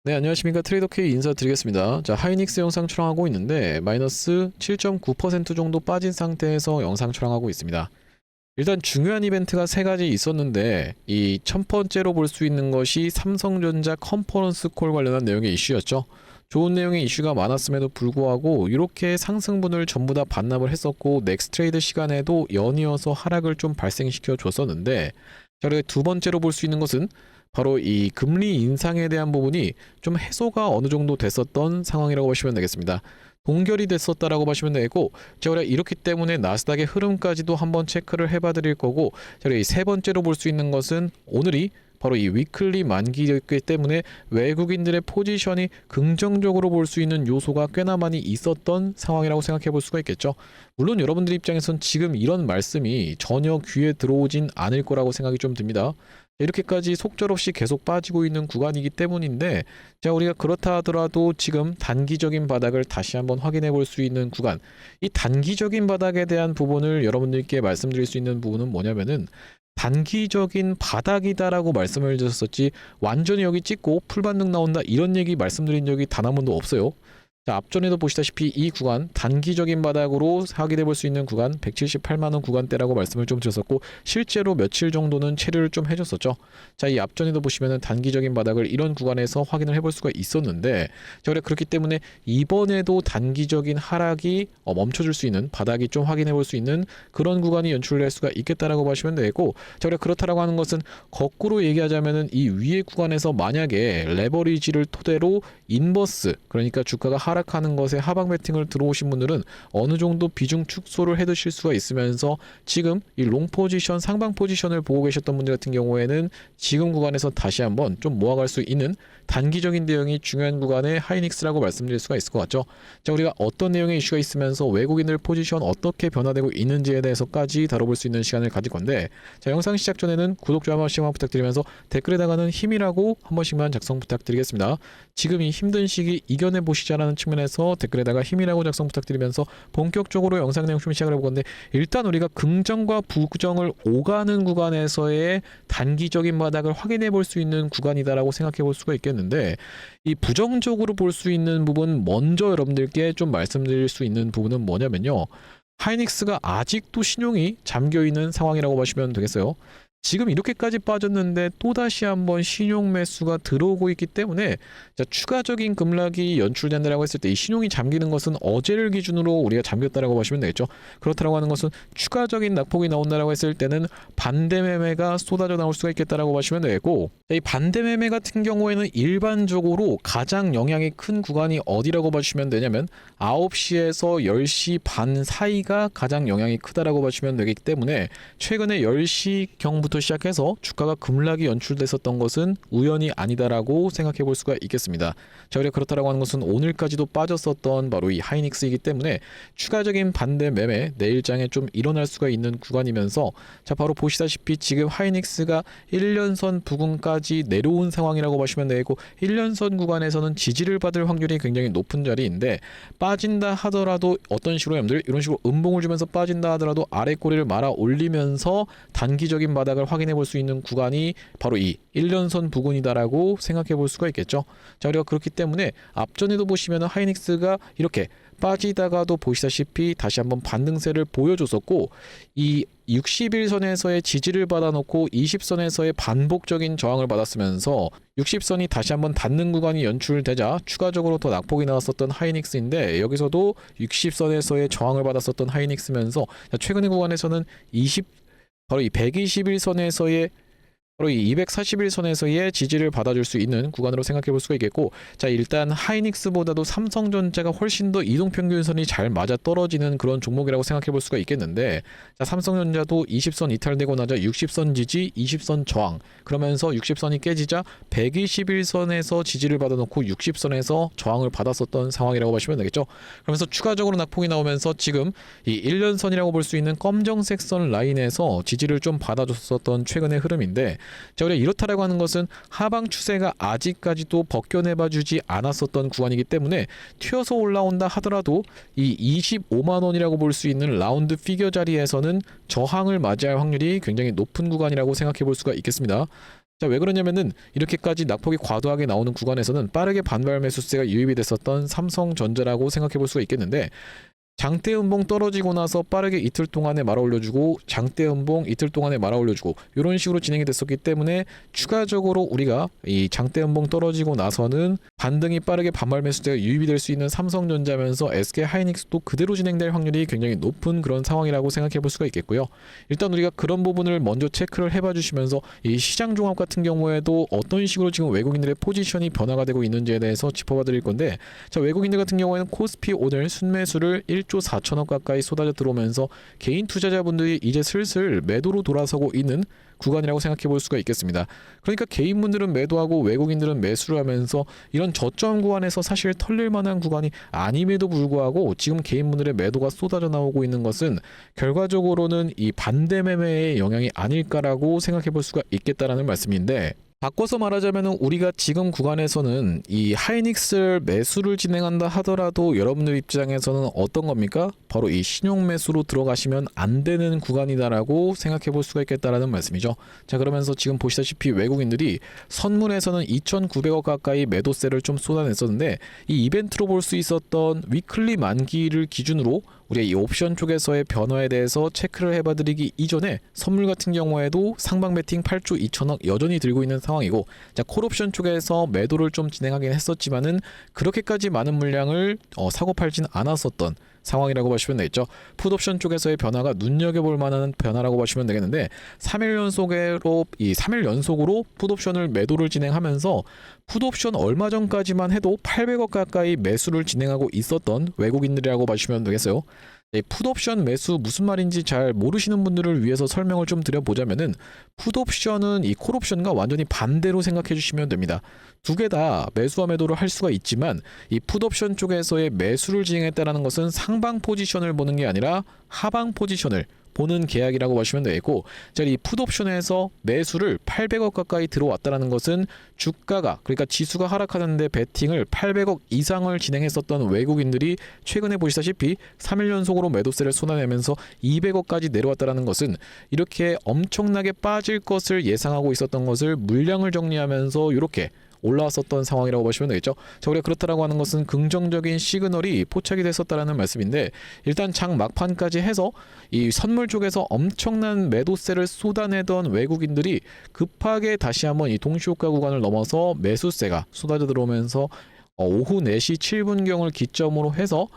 네, 안녕하십니까. 트레이더K 인사드리겠습니다. 자, 하이닉스 영상 촬영하고 있는데 마이너스 7.9% 정도 빠진 상태에서 영상 촬영하고 있습니다. 일단 중요한 이벤트가 세 가지 있었는데 이 첫 번째로 볼 수 있는 것이 삼성전자 컨퍼런스 콜 관련한 내용의 이슈였죠. 좋은 내용의 이슈가 많았음에도 불구하고 이렇게 상승분을 전부 다 반납을 했었고 넥스트레이드 시간에도 연이어서 하락을 좀 발생시켜 줬었는데, 자, 그리고 두 번째로 볼 수 있는 것은 바로 이 금리 인상에 대한 부분이 좀 해소가 어느 정도 됐었던 상황이라고 보시면 되겠습니다. 동결이 됐었다라고 보시면 되고, 제가 이렇기 때문에 나스닥의 흐름까지도 한번 체크를 해봐 드릴 거고, 제가 이 세 번째로 볼 수 있는 것은 오늘이 바로 이 위클리 만기였기 때문에 외국인들의 포지션이 긍정적으로 볼 수 있는 요소가 꽤나 많이 있었던 상황이라고 생각해 볼 수가 있겠죠. 물론 여러분들 입장에선 지금 이런 말씀이 전혀 귀에 들어오진 않을 거라고 생각이 좀 듭니다. 이렇게까지 속절없이 계속 빠지고 있는 구간이기 때문인데, 자, 우리가 그렇다 하더라도 지금 단기적인 바닥을 다시 한번 확인해 볼 수 있는 구간, 이 단기적인 바닥에 대한 부분을 여러분들께 말씀드릴 수 있는 부분은 뭐냐면은 단기적인 바닥이다라고 말씀을 드렸었지, 완전히 여기 찍고 풀반등 나온다 이런 얘기 말씀드린 적이 단 한 번도 없어요. 자, 앞전에도 보시다시피 이 구간 단기적인 바닥으로 확인해 볼 수 있는 구간 178만원 구간대라고 말씀을 좀 드렸었고, 실제로 며칠 정도는 체류를 좀 해줬었죠. 자, 이 앞전에도 보시면은 단기적인 바닥을 이런 구간에서 확인을 해볼 수가 있었는데, 자, 그렇기 때문에 이번에도 단기적인 하락이 멈춰줄 수 있는 바닥이 좀 확인해 볼 수 있는 그런 구간이 연출될 수가 있겠다라고 보시면 되고, 자, 그렇다라고 하는 것은 거꾸로 얘기하자면은 이 위의 구간에서 만약에 레버리지를 토대로 인버스, 그러니까 주가가 하락하는 것에 하방 베팅을 들어오신 분들은 어느 정도 비중 축소를 해 두실 수가 있으면서 지금 이 롱 포지션, 상방 포지션을 보고 계셨던 분들 같은 경우에는 지금 구간에서 다시 한번 좀 모아갈 수 있는 단기적인 대응이 중요한 구간의 하이닉스라고 말씀드릴 수가 있을 것 같죠. 자, 우리가 어떤 내용의 이슈가 있으면서 외국인들 포지션 어떻게 변화되고 있는지에 대해서까지 다뤄볼 수 있는 시간을 가질 건데, 자, 영상 시작 전에는 구독, 좋아요 한 번씩만 부탁드리면서 댓글에다가는 힘이라고 한 번씩만 작성 부탁드리겠습니다. 지금 이 힘든 시기 이겨내 보시자라는 측면에서 댓글에다가 힘이라고 작성 부탁드리면서 본격적으로 영상 내용 좀 시작을 해볼 건데, 일단 우리가 긍정과 부정을 오가는 구간에서의 단기적인 바닥을 확인해 볼 수 있는 구간이다라고 생각해 볼 수가 있겠는데, 이 부정적으로 볼 수 있는 부분 먼저 여러분들께 좀 말씀드릴 수 있는 부분은 뭐냐면요, 하이닉스가 아직도 신용이 잠겨 있는 상황이라고 보시면 되겠어요. 지금 이렇게까지 빠졌는데 또다시 한번 신용 매수가 들어오고 있기 때문에, 자, 추가적인 급락이 연출된다라고 했을 때 이 신용이 잠기는 것은 어제를 기준으로 우리가 잠겼다라고 보시면 되겠죠. 그렇다라고 하는 것은 추가적인 낙폭이 나온다라고 했을 때는 반대 매매가 쏟아져 나올 수가 있겠다라고 보시면 되고, 이 반대 매매 같은 경우에는 일반적으로 가장 영향이 큰 구간이 어디라고 보시면 되냐면 9시에서 10시 반 사이가 가장 영향이 크다라고 보시면 되기 때문에, 최근에 10시 경부터 시작해서 주가가 급락이 연출됐었던 것은 우연이 아니다라고 생각해 볼 수가 있겠습니다. 자, 그렇다라고 하는 것은 오늘까지도 빠졌었던 바로 이 하이닉스이기 때문에 추가적인 반대 매매 내일장에 좀 일어날 수가 있는 구간이면서, 자, 바로 보시다시피 지금 하이닉스가 1년선 부근까지 내려온 상황이라고 보시면 되고, 1년선 구간에서는 지지를 받을 확률이 굉장히 높은 자리인데, 빠진다 하더라도 어떤 식으로 여러분들 이런 식으로 음봉을 주면서 빠진다 하더라도 아래 꼬리를 말아 올리면서 단기적인 바닥을 확인해 볼 수 있는 구간이 바로 이 1년선 부근이다라고 생각해 볼 수가 있겠죠. 자, 우리가 그렇기 때문에 앞전에도 보시면 하이닉스가 이렇게 빠지다가도 보시다시피 다시 한번 반등세를 보여줬었고, 이 60일선에서의 지지를 받아놓고 20선에서의 반복적인 저항을 받았으면서 60선이 다시 한번 닿는 구간이 연출되자 추가적으로 더 낙폭이 나왔었던 하이닉스인데, 여기서도 60선에서의 저항을 받았었던 하이닉스면서 최근의 구간에서는 바로 이 121선에서의 바로 이 241선에서의 지지를 받아줄 수 있는 구간으로 생각해 볼 수가 있겠고, 자, 일단 하이닉스보다도 삼성전자가 훨씬 더 이동평균선이 잘 맞아 떨어지는 그런 종목이라고 생각해 볼 수가 있겠는데, 자, 삼성전자도 20선 이탈되고 나자 60선 지지, 20선 저항, 그러면서 60선이 깨지자 121선에서 지지를 받아놓고 60선에서 저항을 받았었던 상황이라고 보시면 되겠죠. 그러면서 추가적으로 낙폭이 나오면서 지금 이 1년선이라고 볼 수 있는 검정색 선 라인에서 지지를 좀 받아줬었던 최근의 흐름인데, 자, 우리가 이렇다라고 하는 것은 하방 추세가 아직까지도 벗겨내봐주지 않았었던 구간이기 때문에 튀어서 올라온다 하더라도 이 25만원이라고 볼 수 있는 라운드 피겨 자리에서는 저항을 맞이할 확률이 굉장히 높은 구간이라고 생각해 볼 수가 있겠습니다. 자, 왜 그러냐면은 이렇게까지 낙폭이 과도하게 나오는 구간에서는 빠르게 반발 매수세가 유입이 됐었던 삼성전자라고 생각해 볼 수가 있겠는데, 장대 음봉 떨어지고 나서 빠르게 이틀 동안에 말아 올려주고 장대 음봉 이틀 동안에 말아 올려주고 이런 식으로 진행이 됐었기 때문에 추가적으로 우리가 이 장대 음봉 떨어지고 나서는 반등이 빠르게 반발 매수세가 유입이 될 수 있는 삼성전자면서 SK 하이닉스도 그대로 진행될 확률이 굉장히 높은 그런 상황이라고 생각해 볼 수가 있겠고요. 일단 우리가 그런 부분을 먼저 체크를 해봐 주시면서 이 시장 종합 같은 경우에도 어떤 식으로 지금 외국인들의 포지션이 변화가 되고 있는지에 대해서 짚어봐 드릴 건데, 자, 외국인들 같은 경우에는 코스피 오늘 순매수를 1조 4천억 가까이 쏟아져 들어오면서 개인 투자자분들이 이제 슬슬 매도로 돌아서고 있는 구간이라고 생각해 볼 수가 있겠습니다. 그러니까 개인분들은 매도하고 외국인들은 매수를 하면서 이런 저점 구간에서 사실 털릴 만한 구간이 아님에도 불구하고 지금 개인분들의 매도가 쏟아져 나오고 있는 것은 결과적으로는 이 반대 매매의 영향이 아닐까라고 생각해 볼 수가 있겠다라는 말씀인데, 바꿔서 말하자면은 우리가 지금 구간에서는 이 하이닉스 매수를 진행한다 하더라도 여러분들 입장에서는 어떤 겁니까? 바로 이 신용 매수로 들어가시면 안 되는 구간이다라고 생각해 볼 수가 있겠다라는 말씀이죠. 자, 그러면서 지금 보시다시피 외국인들이 선물에서는 2,900억 가까이 매도세를 좀 쏟아냈었는데, 이 이벤트로 볼 수 있었던 위클리 만기를 기준으로 우리가 이 옵션 쪽에서의 변화에 대해서 체크를 해봐드리기 이전에 선물 같은 경우에도 상방 베팅 8조 2천억 여전히 들고 있는 상황이고, 자, 콜옵션 쪽에서 매도를 좀 진행하긴 했었지만은 그렇게까지 많은 물량을 사고 팔진 않았었던 상황이라고 보시면 되겠죠. 풋옵션 쪽에서의 변화가 눈여겨볼 만한 변화라고 보시면 되겠는데, 3일 연속으로 풋옵션을 매도를 진행하면서 풋옵션 얼마 전까지만 해도 800억 가까이 매수를 진행하고 있었던 외국인들이라고 보시면 되겠어요. 풋옵션 매수 무슨 말인지 잘 모르시는 분들을 위해서 설명을 좀 드려보자면은, 풋옵션은 이 콜옵션과 완전히 반대로 생각해 주시면 됩니다. 두 개 다 매수와 매도를 할 수가 있지만 이 풋옵션 쪽에서의 매수를 진행했다는 것은 상방 포지션을 보는 게 아니라 하방 포지션을 보는 계약이라고 보시면 되겠고, 이 풋옵션에서 매수를 800억 가까이 들어왔다는 것은 주가가, 그러니까 지수가 하락하는데 베팅을 800억 이상을 진행했었던 외국인들이 최근에 보시다시피 3일 연속으로 매도세를 쏟아내면서 200억까지 내려왔다는 것은 이렇게 엄청나게 빠질 것을 예상하고 있었던 것을 물량을 정리하면서 이렇게 올라왔었던 상황이라고 보시면 되겠죠. 자, 우리가 그렇다라고 하는 것은 긍정적인 시그널이 포착이 됐었다라는 말씀인데, 일단 장 막판까지 해서 이 선물 쪽에서 엄청난 매도세를 쏟아내던 외국인들이 급하게 다시 한번 이 동시효과 구간을 넘어서 매수세가 쏟아져 들어오면서 오후 4시 7분경을 기점으로 해서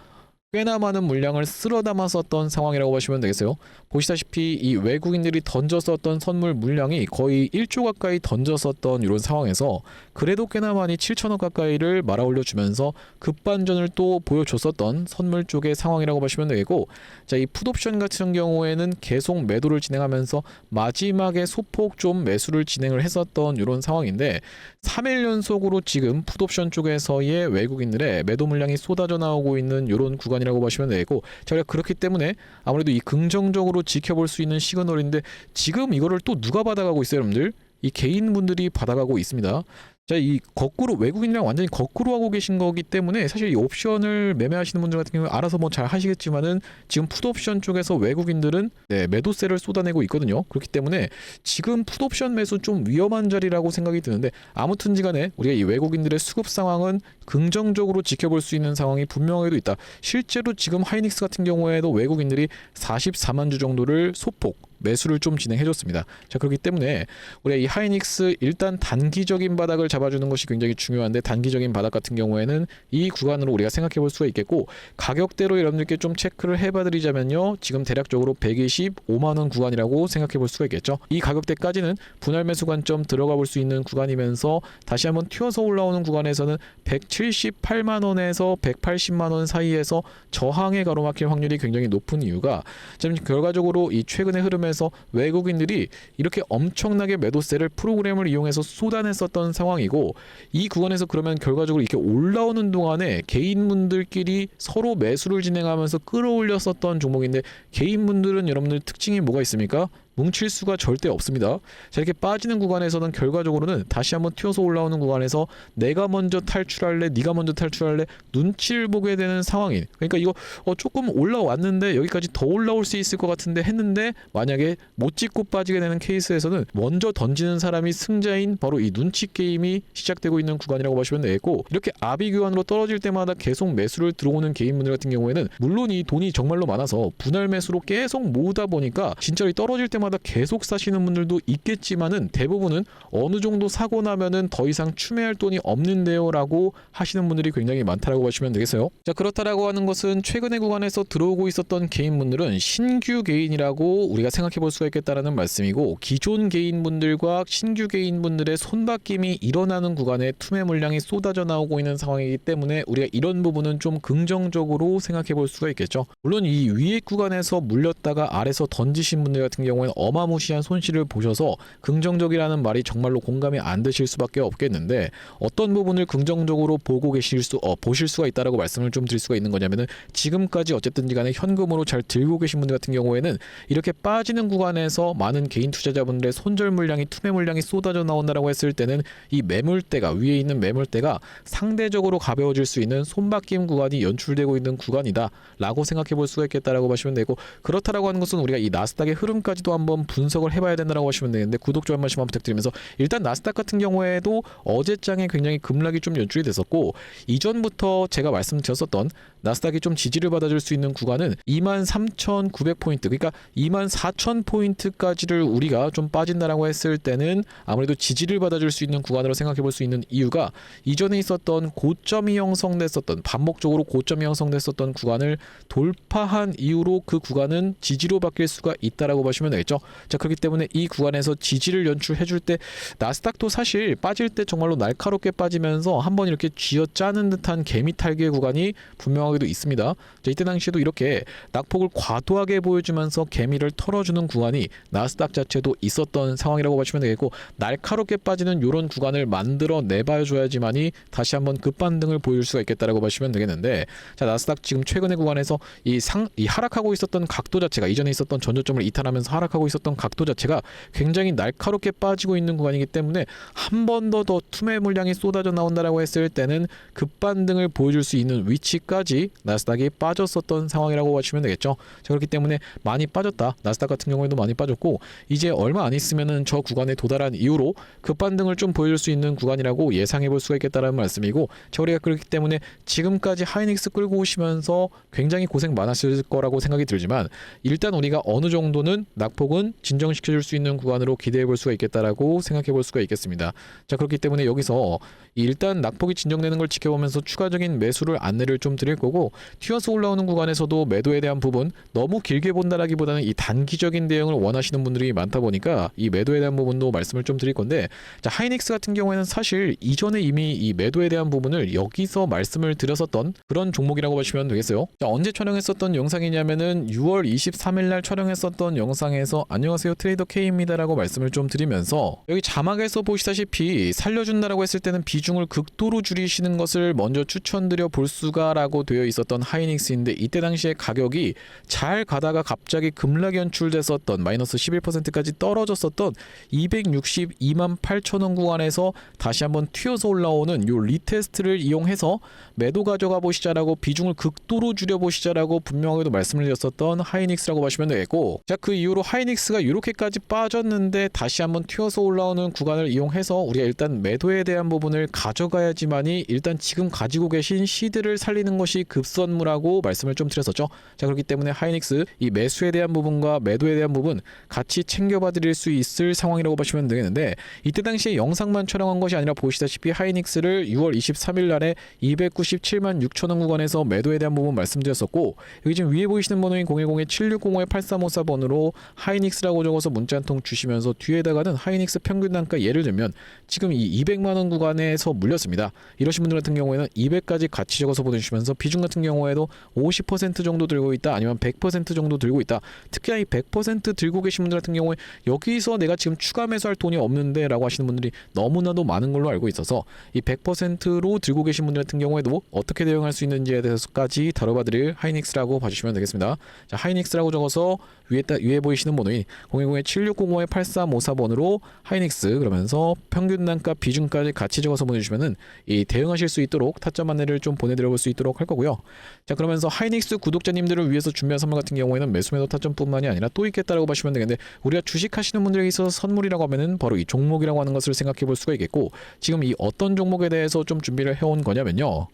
꽤나 많은 물량을 쓸어 담았었던 상황이라고 보시면 되겠어요. 보시다시피 이 외국인들이 던졌었던 선물 물량이 거의 1조 가까이 던졌었던 이런 상황에서 그래도 꽤나 많이 7천억 가까이를 말아 올려주면서 급반전을 또 보여줬었던 선물 쪽의 상황이라고 보시면 되겠고, 자, 이 풋옵션 같은 경우에는 계속 매도를 진행하면서 마지막에 소폭 좀 매수를 진행을 했었던 이런 상황인데, 3일 연속으로 지금 풋옵션 쪽에서의 외국인들의 매도 물량이 쏟아져 나오고 있는 이런 구간이라고 보시면 되고, 저희가 그렇기 때문에 아무래도 이 긍정적으로 지켜볼 수 있는 시그널인데, 지금 이거를 또 누가 받아가고 있어요, 여러분들? 이 개인분들이 받아가고 있습니다. 자, 이 거꾸로 외국인이랑 완전히 거꾸로 하고 계신 거기 때문에 사실 이 옵션을 매매하시는 분들 같은 경우 알아서 뭐 잘 하시겠지만은 지금 풋옵션 쪽에서 외국인들은 매도세를 쏟아내고 있거든요. 그렇기 때문에 지금 풋옵션 매수 좀 위험한 자리라고 생각이 드는데, 아무튼지간에 우리가 이 외국인들의 수급 상황은 긍정적으로 지켜볼 수 있는 상황이 분명하게도 있다. 실제로 지금 하이닉스 같은 경우에도 외국인들이 44만 주 정도를 소폭 매수를 좀 진행해줬습니다. 자, 그렇기 때문에 우리가 이 하이닉스 일단 단기적인 바닥을 잡아주는 것이 굉장히 중요한데, 단기적인 바닥 같은 경우에는 이 구간으로 우리가 생각해 볼 수가 있겠고, 가격대로 여러분들께 좀 체크를 해봐드리자면요, 지금 대략적으로 125만원 구간이라고 생각해 볼 수가 있겠죠. 이 가격대까지는 분할 매수 관점 들어가 볼 수 있는 구간이면서 다시 한번 튀어서 올라오는 구간에서는 178만원에서 180만원 사이에서 저항에 가로막힐 확률이 굉장히 높은 이유가, 지금 결과적으로 이 최근의 흐름에서 외국인들이 이렇게 엄청나게 매도세를 프로그램을 이용해서 쏟아냈었던 상황이고, 이 구간에서 그러면 결과적으로 이렇게 올라오는 동안에 개인분들끼리 서로 매수를 진행하면서 끌어올렸었던 종목인데, 개인분들은 여러분들 특징이 뭐가 있습니까? 뭉칠 수가 절대 없습니다. 자, 이렇게 빠지는 구간에서는 결과적으로는 다시 한번 튀어서 올라오는 구간에서 내가 먼저 탈출할래, 네가 먼저 탈출할래 눈치를 보게 되는 상황인. 그러니까 이거 조금 올라왔는데 여기까지 더 올라올 수 있을 것 같은데 했는데 만약에 못 찍고 빠지게 되는 케이스에서는 먼저 던지는 사람이 승자인 바로 이 눈치 게임이 시작되고 있는 구간이라고 보시면 되겠고, 이렇게 아비 교환으로 떨어질 때마다 계속 매수를 들어오는 개인분들 같은 경우에는 물론 이 돈이 정말로 많아서 분할 매수로 계속 모으다 보니까 진짜로 이 떨어질 때마다 계속 사시는 분들도 있겠지만은 대부분은 어느 정도 사고 나면은 더 이상 추매할 돈이 없는데요 라고 하시는 분들이 굉장히 많다라고 보시면 되겠어요. 자, 그렇다라고 하는 것은 최근의 구간에서 들어오고 있었던 개인분들은 신규 개인이라고 우리가 생각해 볼 수가 있겠다라는 말씀이고, 기존 개인분들과 신규 개인분들의 손바뀜이 일어나는 구간에 투매 물량이 쏟아져 나오고 있는 상황이기 때문에 우리가 이런 부분은 좀 긍정적으로 생각해 볼 수가 있겠죠. 물론 이 위에 구간에서 물렸다가 아래서 던지신 분들 같은 경우에는 어마무시한 손실을 보셔서 긍정적이라는 말이 정말로 공감이 안 되실 수밖에 없겠는데, 어떤 부분을 긍정적으로 보실 수가 있다라고 말씀을 좀 드릴 수가 있는 거냐면은, 지금까지 어쨌든지 간에 현금으로 잘 들고 계신 분들 같은 경우에는 이렇게 빠지는 구간에서 많은 개인 투자자분들의 손절 물량이, 투매 물량이 쏟아져 나온다라고 했을 때는 이 매물대가, 위에 있는 매물대가 상대적으로 가벼워질 수 있는 손바뀜 구간이 연출되고 있는 구간이다 라고 생각해 볼 수가 있겠다라고 보시면 되고, 그렇다라고 하는 것은 우리가 이 나스닥의 흐름까지도 한번 분석을 해봐야 된다라고 하시면 되는데, 구독 좀 한 번씩만 부탁드리면서, 일단 나스닥 같은 경우에도 어제장에 굉장히 급락이 좀 연출이 됐었고, 이전부터 제가 말씀드렸었던 나스닥이 좀 지지를 받아줄 수 있는 구간은 23,900포인트, 그러니까 24,000포인트까지를 우리가 좀 빠진다라고 했을 때는 아무래도 지지를 받아줄 수 있는 구간으로 생각해 볼 수 있는 이유가, 이전에 있었던 고점이 형성됐었던, 반복적으로 고점이 형성됐었던 구간을 돌파한 이후로 그 구간은 지지로 바뀔 수가 있다라고 보시면 되겠죠. 자, 그렇기 때문에 이 구간에서 지지를 연출해 줄 때, 나스닥도 사실 빠질 때 정말로 날카롭게 빠지면서 한번 이렇게 쥐어짜는 듯한 개미 탈개 구간이 분명하게도 있습니다. 자, 이때 당시에도 이렇게 낙폭을 과도하게 보여주면서 개미를 털어주는 구간이 나스닥 자체도 있었던 상황이라고 보시면 되겠고, 날카롭게 빠지는 이런 구간을 만들어 내봐줘야지만이 다시 한번 급반등을 보일 수가 있겠다라고 보시면 되겠는데, 자, 나스닥 지금 최근의 구간에서 이 하락하고 있었던 각도 자체가, 이전에 있었던 전저점을 이탈하면서 하락하고 있었던 각도 자체가 굉장히 날카롭게 빠지고 있는 구간이기 때문에 한 번 더 투매 물량이 쏟아져 나온다라고 했을 때는 급반등을 보여줄 수 있는 위치까지 나스닥이 빠졌었던 상황이라고 보시면 되겠죠. 자, 그렇기 때문에 많이 빠졌다, 나스닥 같은 경우에도 많이 빠졌고, 이제 얼마 안 있으면은 저 구간에 도달한 이후로 급반등을 좀 보여줄 수 있는 구간이라고 예상해 볼 수가 있겠다라는 말씀이고, 자, 우리가 그렇기 때문에 지금까지 하이닉스 끌고 오시면서 굉장히 고생 많았을 거라고 생각이 들지만, 일단 우리가 어느 정도는 낙폭은 진정시켜 줄 수 있는 구간으로 기대해 볼 수가 있겠다라고 생각해 볼 수가 있겠습니다. 자, 그렇기 때문에 여기서 일단 낙폭이 진정되는 걸 지켜보면서 추가적인 매수를 안내를 좀 드릴 거고, 튀어서 올라오는 구간에서도 매도에 대한 부분 너무 길게 본다라기보다는 이 단기적인 대응을 원하시는 분들이 많다 보니까 이 매도에 대한 부분도 말씀을 좀 드릴 건데, 자, 하이닉스 같은 경우에는 사실 이전에 이미 이 매도에 대한 부분을 여기서 말씀을 드렸었던 그런 종목이라고 보시면 되겠어요. 자, 언제 촬영했었던 영상이냐면은 6월 23일 날 촬영했었던 영상에서 안녕하세요 트레이더 K입니다라고 말씀을 좀 드리면서, 여기 자막에서 보시다시피 살려준다라고 했을 때는 비중을 극도로 줄이시는 것을 먼저 추천드려 볼 수가 라고 되어 있었던 하이닉스인데, 이때 당시에 가격이 잘 가다가 갑자기 급락 연출됐었던 마이너스 11%까지 떨어졌었던 262만 8천원 구간에서 다시 한번 튀어서 올라오는 요 리테스트를 이용해서 매도 가져가 보시자라고, 비중을 극도로 줄여 보시자라고 분명하게도 말씀을 드렸었던 하이닉스라고 보시면 되겠고, 자, 그 이후로 하이닉스가 이렇게까지 빠졌는데 다시 한번 튀어서 올라오는 구간을 이용해서 우리가 일단 매도에 대한 부분을 가져가야지만이 일단 지금 가지고 계신 시드를 살리는 것이 급선무라고 말씀을 좀 드렸었죠. 자, 그렇기 때문에 하이닉스 이 매수에 대한 부분과 매도에 대한 부분 같이 챙겨봐 드릴 수 있을 상황이라고 보시면 되겠는데, 이때 당시에 영상만 촬영한 것이 아니라 보시다시피 하이닉스를 6월 23일 날에 297만 6천원 구간에서 매도에 대한 부분 말씀드렸었고, 여기 지금 위에 보이시는 번호인 010-7605-8354번으로 하이닉스라고 적어서 문자 한 통 주시면서 뒤에다가는 하이닉스 평균 단가, 예를 들면 지금 이 200만원 구간에서 물렸습니다. 이러신 분들 같은 경우에는 200까지 같이 적어서 보내주시면서 비중을 기준 같은 경우에도 50% 정도 들고 있다, 아니면 100% 정도 들고 있다. 특히나 이 100% 들고 계신 분들 같은 경우에 여기서 내가 지금 추가 매수할 돈이 없는데 라고 하시는 분들이 너무나도 많은 걸로 알고 있어서 이 100%로 들고 계신 분들 같은 경우에도 어떻게 대응할 수 있는지에 대해서까지 다뤄봐드릴 하이닉스라고 봐주시면 되겠습니다. 자, 하이닉스라고 적어서 위에 보이시는 번호인 010-7605-8354번으로 하이닉스 그러면서 평균 단가 비중까지 같이 적어서 보내주시면은 이 대응하실 수 있도록 타점 안내를 좀 보내드려 볼 수 있도록 할 거고요. 자, 그러면서 하이닉스 구독자님들을 위해서 준비한 선물 같은 경우에는 매수 매도 타점뿐만이 아니라 또 있겠다라고 보시면 되겠는데, 우리가 주식하시는 분들에게 있어서 선물이라고 하면은 바로 이 종목이라고 하는 것을 생각해 볼 수가 있겠고, 지금 이 어떤 종목에 대해서 좀 준비를 해온 거냐면요.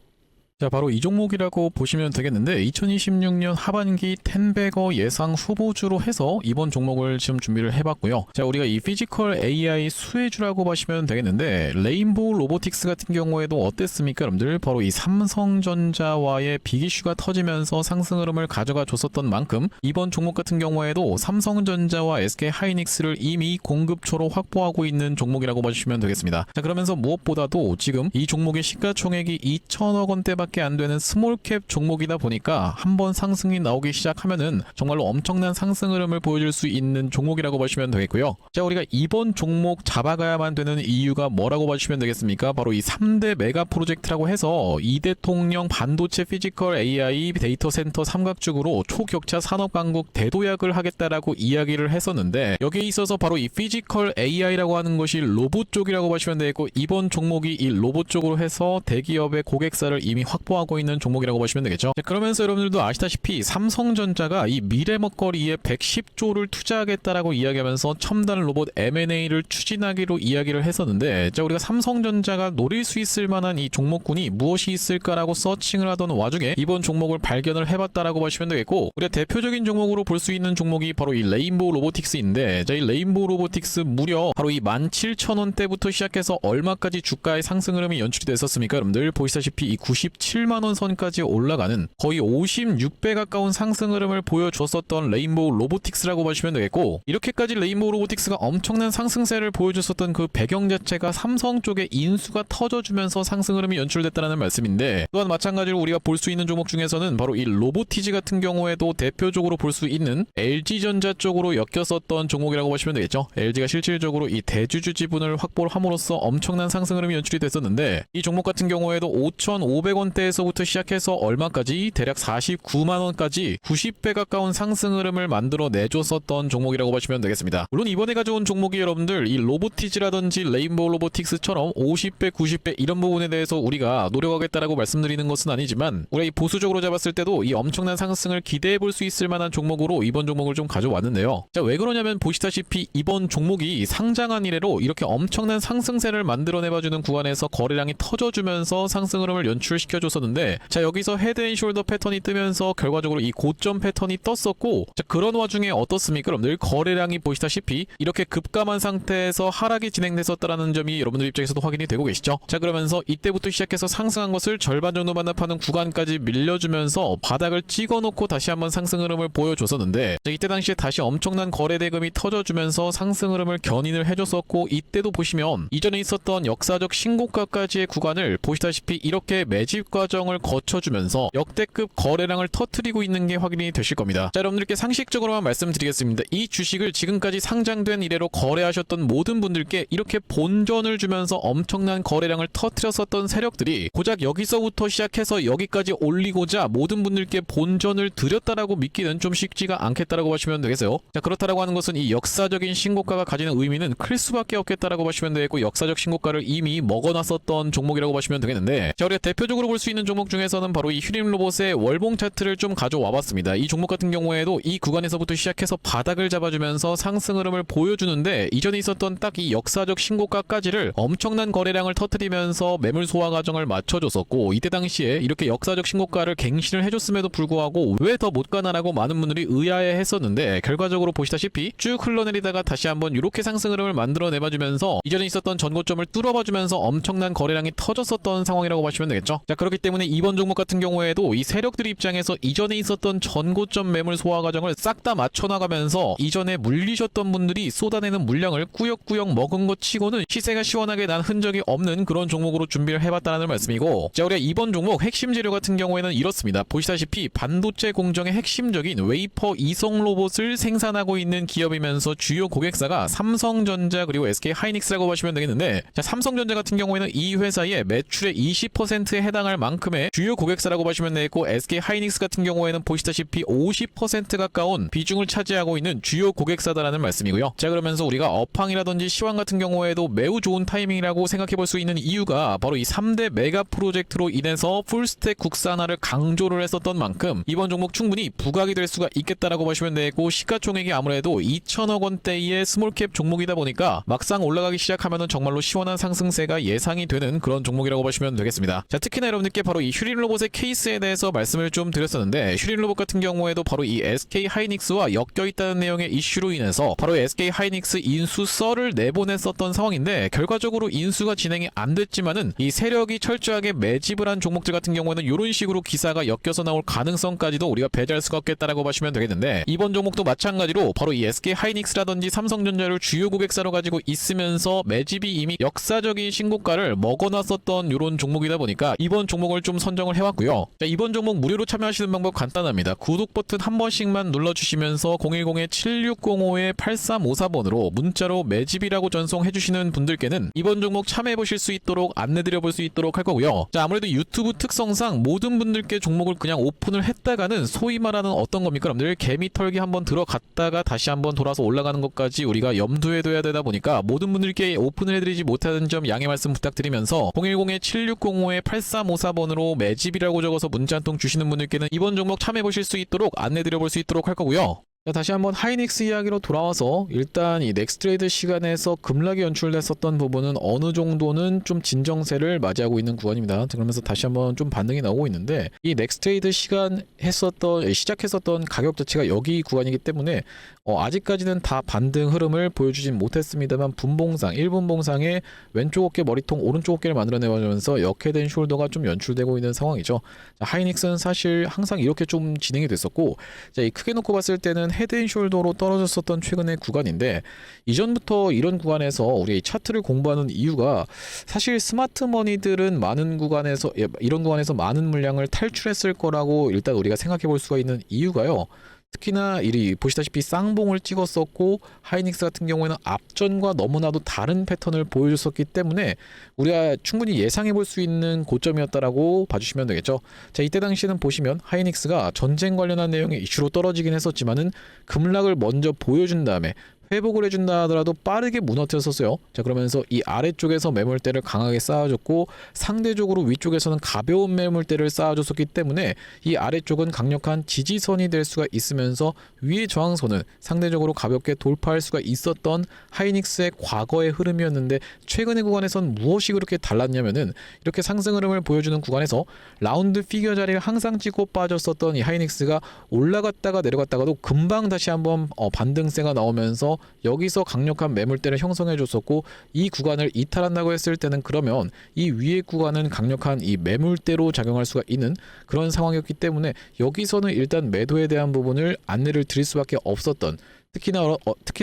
자, 바로 이 종목이라고 보시면 되겠는데 2026년 하반기 텐베거 예상 후보주로 해서 이번 종목을 지금 준비를 해봤고요. 자, 우리가 이 피지컬 AI 수혜주라고 보시면 되겠는데 레인보우 로보틱스 같은 경우에도 어땠습니까, 여러분들? 바로 이 삼성전자와의 빅이슈가 터지면서 상승 흐름을 가져가 줬었던 만큼 이번 종목 같은 경우에도 삼성전자와 SK하이닉스를 이미 공급초로 확보하고 있는 종목이라고 봐주시면 되겠습니다. 자, 그러면서 무엇보다도 지금 이 종목의 시가총액이 2천억 원대밖에 안 되는 스몰캡 종목이다 보니까 한번 상승이 나오기 시작하면은 정말로 엄청난 상승 흐름을 보여줄 수 있는 종목이라고 보시면 되겠고요. 자, 우리가 이번 종목 잡아가야만 되는 이유가 뭐라고 봐주시면 되겠습니까? 바로 이 3대 메가 프로젝트라고 해서 이대통령 반도체 피지컬 AI 데이터 센터 삼각죽으로 초격차 산업 강국 대도약을 하겠다라고 이야기를 했었는데, 여기에 있어서 바로 이 피지컬 AI라고 하는 것이 로봇 쪽이라고 보시면 되겠고, 이번 종목이 이 로봇 쪽으로 해서 대기업의 고객사를 이미 확보하고 있는 종목이라고 보시면 되겠죠. 자, 그러면서 여러분들도 아시다시피 삼성전자가 이 미래 먹거리에 110조를 투자하겠다라고 이야기하면서 첨단 로봇 M&A를 추진하기로 이야기를 했었는데, 자, 우리가 삼성전자가 노릴 수 있을 만한 이 종목군이 무엇이 있을까라고 서칭을 하던 와중에 이번 종목을 발견을 해봤다라고 보시면 되겠고, 우리가 대표적인 종목으로 볼 수 있는 종목이 바로 이 레인보우 로보틱스인데, 자, 이 레인보우 로보틱스 무려 바로 이 17,000원대부터 시작해서 얼마까지 주가의 상승 흐름이 연출이 됐었습니까? 여러분들 보시다시피 이 97만원 선까지 올라가는 거의 56배 가까운 상승 흐름을 보여줬었던 레인보우 로보틱스라고 보시면 되겠고, 이렇게까지 레인보우 로보틱스가 엄청난 상승세를 보여줬었던 그 배경 자체가 삼성 쪽에 인수가 터져주면서 상승 흐름이 연출됐다는 말씀인데, 또한 마찬가지로 우리가 볼 수 있는 종목 중에서는 바로 이 로보티지 같은 경우에도 대표적으로 볼 수 있는 LG전자 쪽으로 엮였었던 종목이라고 보시면 되겠죠. LG가 실질적으로 이 대주주 지분을 확보를 함으로써 엄청난 상승 흐름이 연출이 됐었는데, 이 종목 같은 경우에도 5,500원대에서부터 시작해서 얼마까지 대략 49만원까지 90배 가까운 상승 흐름을 만들어 내줬었던 종목이라고 보시면 되겠습니다. 물론 이번에 가져온 종목이 여러분들 이 로보티지라든지 레인보우 로보틱스처럼 50배 90배 이런 부분에 대해서 우리가 노력하겠다라고 말씀드리는 것은 아니지만, 우리가 이 보수적으로 잡았을 때도 이 엄청난 상승을 기대해 볼 수 있을 만한 종목으로 이번 종목을 좀 가져왔는데요. 자, 왜 그러냐면 보시다시피 이번 종목이 상장한 이래로 이렇게 엄청난 상승세를 만들어내봐주는 구간에서 거래량이 터져주면서 상승 흐름을 연출시켜줬었는데, 자, 여기서 헤드앤숄더 패턴이 뜨면서 결과적으로 이 고점 패턴이 떴었고, 자, 그런 와중에 어떻습니까? 여러분들 거래량이 보시다시피 이렇게 급감한 상태에서 하락이 진행됐었다라는 점이 여러분들 입장에서도 확인이 되고 계시죠. 자, 그러면서 이때부터 시작해서 상승한 것을 절반 정도 반납하는 구간까지 밀려주면서 바닥을 찍어놓고 다시 한번 상승 흐름을 보여줬었는데, 자, 이때 당시에 다시 엄청난 거래 대금이 터져주면서 상승 흐름을 견인을 해줬었고, 이때도 보시면 이전에 있었던 역사적 신고가까지의 구간을 보시다시피 이렇게 매집 과정을 거쳐주면서 역대급 거래량을 터뜨리고 있는 게 확인이 되실 겁니다. 자, 여러분들께 상식적으로만 말씀드리겠습니다. 이 주식을 지금까지 상장된 이래로 거래하셨던 모든 분들께 이렇게 본전을 주면서 엄청난 거래량을 터뜨렸었던 세력들이 고작 여기서부터 시작해서 여기까지 올리고자 모든 분들께 본전을 드렸다라고 믿기는 좀 쉽지가 않겠다라고 보시면 되겠어요. 자, 그렇다라고 하는 것은 이 역사적인 신고가가 가지는 의미는 클 수밖에 없겠다라고 보시면 되겠고, 역사적 신고가를 이미 먹어놨었던 종목이라고 보시면 되겠는데, 자, 우리가 대표적으로 볼 수 있는 종목 중에서는 바로 이 휴림 로봇의 월봉 차트를 좀 가져와 봤습니다. 이 종목 같은 경우에도 이 구간에서부터 시작해서 바닥을 잡아주면서 상승 흐름을 보여주는데, 이전에 있었던 딱 이 역사적 신고가까지를 엄청난 거래량을 터뜨리면서 매물 소화 과정을 맞춰줬었고, 이때 당시에 이렇게 역사적 신고가를 갱신을 해줬음에도 불구하고 왜 더 못 가나라고 많은 분들이 의아해 했었는데, 결과적으로 보시다시피 쭉 흘러내리다가 다시 한번 이렇게 상승 흐름을 만들어 내봐주면서 이전에 있었던 전고점을 뚫어봐주면서 엄청난 거래량이 터졌었던 상황이라고 보시면 되겠죠. 자, 그렇기 때문에 이번 종목 같은 경우에도 이 세력들 입장에서 이전에 있었던 전고점 매물 소화 과정을 싹 다 맞춰나가면서 이전에 물리셨던 분들이 쏟아내는 물량을 꾸역꾸역 먹은 것 치고는 시세가 시원하게 난 흔적이 없는 그런 종목으로 준비를 해봤다는 말씀이고, 자, 우리가 이번 종목 핵심 재료 같은 경우에는 이렇습니다. 보시다시피 반도체 공정의 핵심적인 웨이퍼 이성 로봇을 생산하고 있는 기업이면서 주요 고객사가 삼성전자 그리고 SK 하이닉스라고 보시면 되겠는데, 자, 삼성전자 같은 경우에는 이 회사의 매출의 20%에 해당할 만큼의 주요 고객사라고 보시면 되겠고, SK 하이닉스 같은 경우에는 보시다시피 50% 가까운 비중을 차지하고 있는 주요 고객사다라는 말씀이고요. 자, 그러면서 우리가 업황이라든지 시황 같은 경우에도 매우 좋은 타이밍이라고 생각해 볼 수 있는 이유가 바로 이 3대 메가 프로젝트로 인해서 풀스택 국산화를 강조를 했었던 만큼 이번 종목 충분히 부각이 될 수가 있겠다라고 보시면 되고, 시가총액이 아무래도 2천억 원대의 스몰캡 종목이다 보니까 막상 올라가기 시작하면은 정말로 시원한 상승세가 예상이 되는 그런 종목이라고 보시면 되겠습니다. 자, 특히나 여러분들께 바로 이 휴린 로봇의 케이스에 대해서 말씀을 좀 드렸었는데, 휴린 로봇 같은 경우에도 바로 이 SK 하이닉스와 엮여 있다는 내용의 이슈로 인해서 바로 SK 하이닉스 인수 썰을 내보냈었던 상황인데, 결과적으로 인수가 진행이 안 됐지만은 이 세력이 철저하게 매집을 한 종목들 같은 경우에는 이런 식으로 기사가 엮여서 나올 가능성까지도 우리가 배제할 수가 없겠다라고 보시면 되겠는데, 이번 종목도 마찬가지로 바로 이 SK 하이닉스라든지 삼성전자를 주요 고객사로 가지고 있으면서 매집이 이미 역사적인 신고가를 먹어놨었던 이런 종목이다 보니까 이번 종목을 좀 선정을 해왔고요. 자, 이번 종목 무료로 참여하시는 방법 간단합니다. 구독 버튼 한 번씩만 눌러주시면서 010-7605-8354번으로 문자로 매집이라고 전송해주시는 분들께는 이번 종목 참여해보실 수 있도록 안내드려볼 수 있도록 할 거고요. 자, 아무래도 유튜브 특성상 모든 분들께 종목을 그냥 오픈을 했다가는 소위 말하는 어떤 겁니까? 여러분들 개미 털기 한번 들어갔다가 다시 한번 돌아서 올라가는 것까지 우리가 염두에 둬야 되다 보니까 모든 분들께 오픈을 해드리지 못하는 점 양해 말씀 부탁드리면서 010-7605-8354번으로 매집이라고 적어서 문자 한 통 주시는 분들께는 이번 종목 참여해보실 수 있도록 안내드려볼 수 있도록 할 거고요. 자, 다시 한번 하이닉스 이야기로 돌아와서 일단 이 넥스트레이드 시간에서 급락이 연출됐었던 부분은 어느 정도는 좀 진정세를 맞이하고 있는 구간입니다. 그러면서 다시 한번 좀 반등이 나오고 있는데, 이 넥스트레이드 시간 시작했었던 가격 자체가 여기 구간이기 때문에 아직까지는 다 반등 흐름을 보여주진 못했습니다만, 분봉상 1분봉상에 왼쪽 어깨 머리통 오른쪽 어깨를 만들어내면서 역해된 숄더가 좀 연출되고 있는 상황이죠. 자, 하이닉스는 사실 항상 이렇게 좀 진행이 됐었고, 자, 이 크게 놓고 봤을 때는 헤드앤숄더로 떨어졌었던 최근의 구간인데, 이전부터 이런 구간에서 우리 차트를 공부하는 이유가 사실 스마트머니들은 많은 구간에서 이런 구간에서 많은 물량을 탈출했을 거라고 일단 우리가 생각해 볼 수가 있는 이유가요. 특히나 이 보시다시피 쌍봉을 찍었었고, 하이닉스 같은 경우에는 앞전과 너무나도 다른 패턴을 보여줬었기 때문에 우리가 충분히 예상해 볼 수 있는 고점이었다라고 봐주시면 되겠죠. 자, 이때 당시에는 보시면 하이닉스가 전쟁 관련한 내용의 이슈로 떨어지긴 했었지만은 급락을 먼저 보여준 다음에 회복을 해준다 하더라도 빠르게 무너뜨렸었어요. 자, 그러면서 이 아래쪽에서 매물대를 강하게 쌓아줬고, 상대적으로 위쪽에서는 가벼운 매물대를 쌓아줬었기 때문에 이 아래쪽은 강력한 지지선이 될 수가 있으면서 위의 저항선은 상대적으로 가볍게 돌파할 수가 있었던 하이닉스의 과거의 흐름이었는데, 최근의 구간에선 무엇이 그렇게 달랐냐면은 이렇게 상승 흐름을 보여주는 구간에서 라운드 피겨 자리를 항상 찍고 빠졌었던 이 하이닉스가 올라갔다가 내려갔다가도 금방 다시 한번 반등세가 나오면서 여기서 강력한 매물대를 형성해 줬었고, 이 구간을 이탈한다고 했을 때는 그러면 이 위의 구간은 강력한 이 매물대로 작용할 수가 있는 그런 상황이었기 때문에 여기서는 일단 매도에 대한 부분을 안내를 드릴 수밖에 없었던, 특히나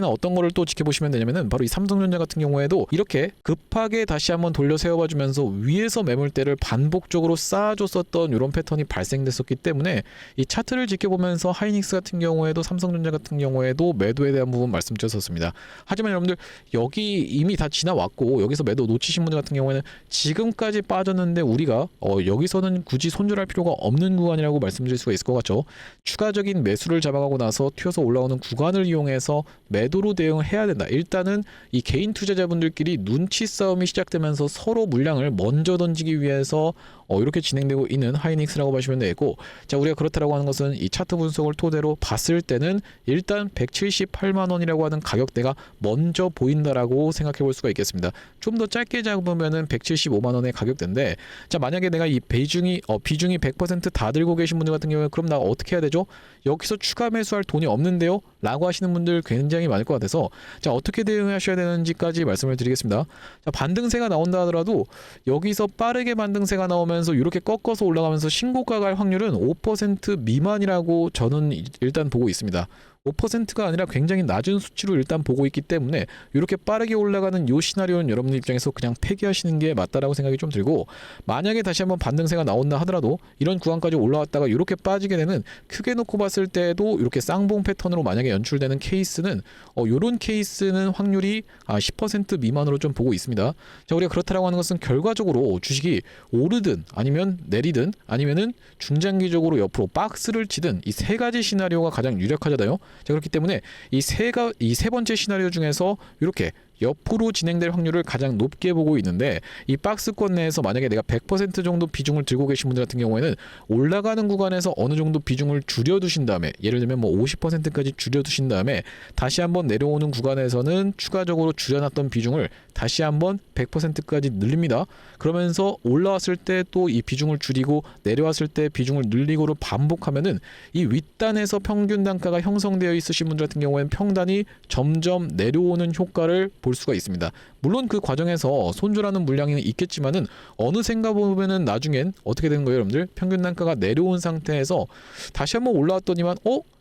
어떤 거를 또 지켜보시면 되냐면은 바로 이 삼성전자 같은 경우에도 이렇게 급하게 다시 한번 돌려 세워봐주면서 위에서 매물대를 반복적으로 쌓아줬었던 이런 패턴이 발생됐었기 때문에 이 차트를 지켜보면서 하이닉스 같은 경우에도 삼성전자 같은 경우에도 매도에 대한 부분 말씀드렸었습니다. 하지만 여러분들 여기 이미 다 지나왔고, 여기서 매도 놓치신 분들 같은 경우에는 지금까지 빠졌는데 우리가 여기서는 굳이 손절할 필요가 없는 구간이라고 말씀드릴 수가 있을 것 같죠. 추가적인 매수를 잡아가고 나서 튀어서 올라오는 구간을 이용해서 매도로 대응해야 된다. 일단은 이 개인 투자자분들끼리 눈치 싸움이 시작되면서 서로 물량을 먼저 던지기 위해서 이렇게 진행되고 있는 하이닉스라고 보시면 되고, 자, 우리가 그렇다라고 하는 것은 이 차트 분석을 토대로 봤을 때는 일단 178만 원이라고 하는 가격대가 먼저 보인다라고 생각해 볼 수가 있겠습니다. 좀 더 짧게 잡으면은 175만 원의 가격대인데, 자, 만약에 내가 이 비중이 100% 다 들고 계신 분들 같은 경우에 그럼 나 어떻게 해야 되죠? 여기서 추가 매수할 돈이 없는데요? 라고 하시는 분들 굉장히 많을 것 같아서 자, 어떻게 대응하셔야 되는지까지 말씀을 드리겠습니다. 자, 반등세가 나온다 하더라도 여기서 빠르게 반등세가 나오면서 이렇게 꺾어서 올라가면서 신고가 갈 확률은 5% 미만이라고 저는 일단 보고 있습니다. 5%가 아니라 굉장히 낮은 수치로 일단 보고 있기 때문에 이렇게 빠르게 올라가는 이 시나리오는 여러분들 입장에서 그냥 폐기하시는 게 맞다라고 생각이 좀 들고, 만약에 다시 한번 반등세가 나온다 하더라도 이런 구간까지 올라왔다가 이렇게 빠지게 되는, 크게 놓고 봤을 때도 이렇게 쌍봉 패턴으로 만약에 연출되는 케이스는 이런 케이스는 확률이 10% 미만으로 좀 보고 있습니다. 자, 우리가 그렇다라고 하는 것은 결과적으로 주식이 오르든 아니면 내리든 아니면은 중장기적으로 옆으로 박스를 치든 이 세 가지 시나리오가 가장 유력하잖아요. 자, 그렇기 때문에 이 세 번째 시나리오 중에서 이렇게 옆으로 진행될 확률을 가장 높게 보고 있는데, 이 박스권 내에서 만약에 내가 100% 정도 비중을 들고 계신 분들 같은 경우에는 올라가는 구간에서 어느 정도 비중을 줄여두신 다음에, 예를 들면 뭐 50%까지 줄여두신 다음에 다시 한번 내려오는 구간에서는 추가적으로 줄여놨던 비중을 다시 한번 100%까지 늘립니다. 그러면서 올라왔을 때 또 이 비중을 줄이고 내려왔을 때 비중을 늘리고를 반복하면은 이 윗단에서 평균 단가가 형성되어 있으신 분들 같은 경우에는 평단이 점점 내려오는 효과를 볼 수가 있습니다. 물론 그 과정에서 손절하는 물량이 있겠지만은 어느샌가 보면은 나중엔 어떻게 되는 거예요, 여러분들? 평균 단가가 내려온 상태에서 다시 한번 올라왔더니만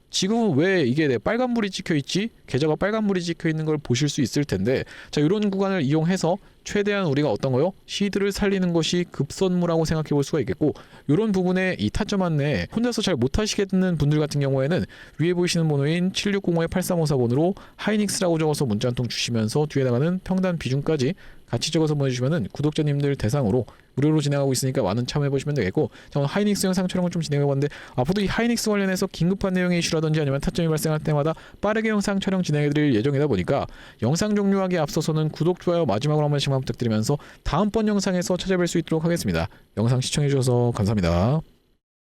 지금은 왜 이게 내 빨간불이 찍혀 있지? 계좌가 빨간불이 찍혀 있는 걸 보실 수 있을 텐데, 자, 이런 구간을 이용해서 최대한 우리가 어떤 거요? 시드를 살리는 것이 급선무라고 생각해 볼 수가 있겠고, 이런 부분에 이 타점 안내 혼자서 잘 못하시겠는 분들 같은 경우에는 위에 보이시는 번호인 7605-8354번으로 하이닉스라고 적어서 문자 한 통 주시면서 뒤에다가는 평단 비중까지 같이 적어서 보내주시면은 구독자님들 대상으로 무료로 진행하고 있으니까 많은 참여해보시면 되겠고, 자, 오늘 하이닉스 영상 촬영을 좀 진행해봤는데 앞으로도 이 하이닉스 관련해서 긴급한 내용의 이슈라든지 아니면 타점이 발생할 때마다 빠르게 영상 촬영 진행해드릴 예정이다 보니까 영상 종료하기에 앞서서는 구독, 좋아요 마지막으로 한 번씩만 부탁드리면서 다음번 영상에서 찾아뵐 수 있도록 하겠습니다. 영상 시청해주셔서 감사합니다.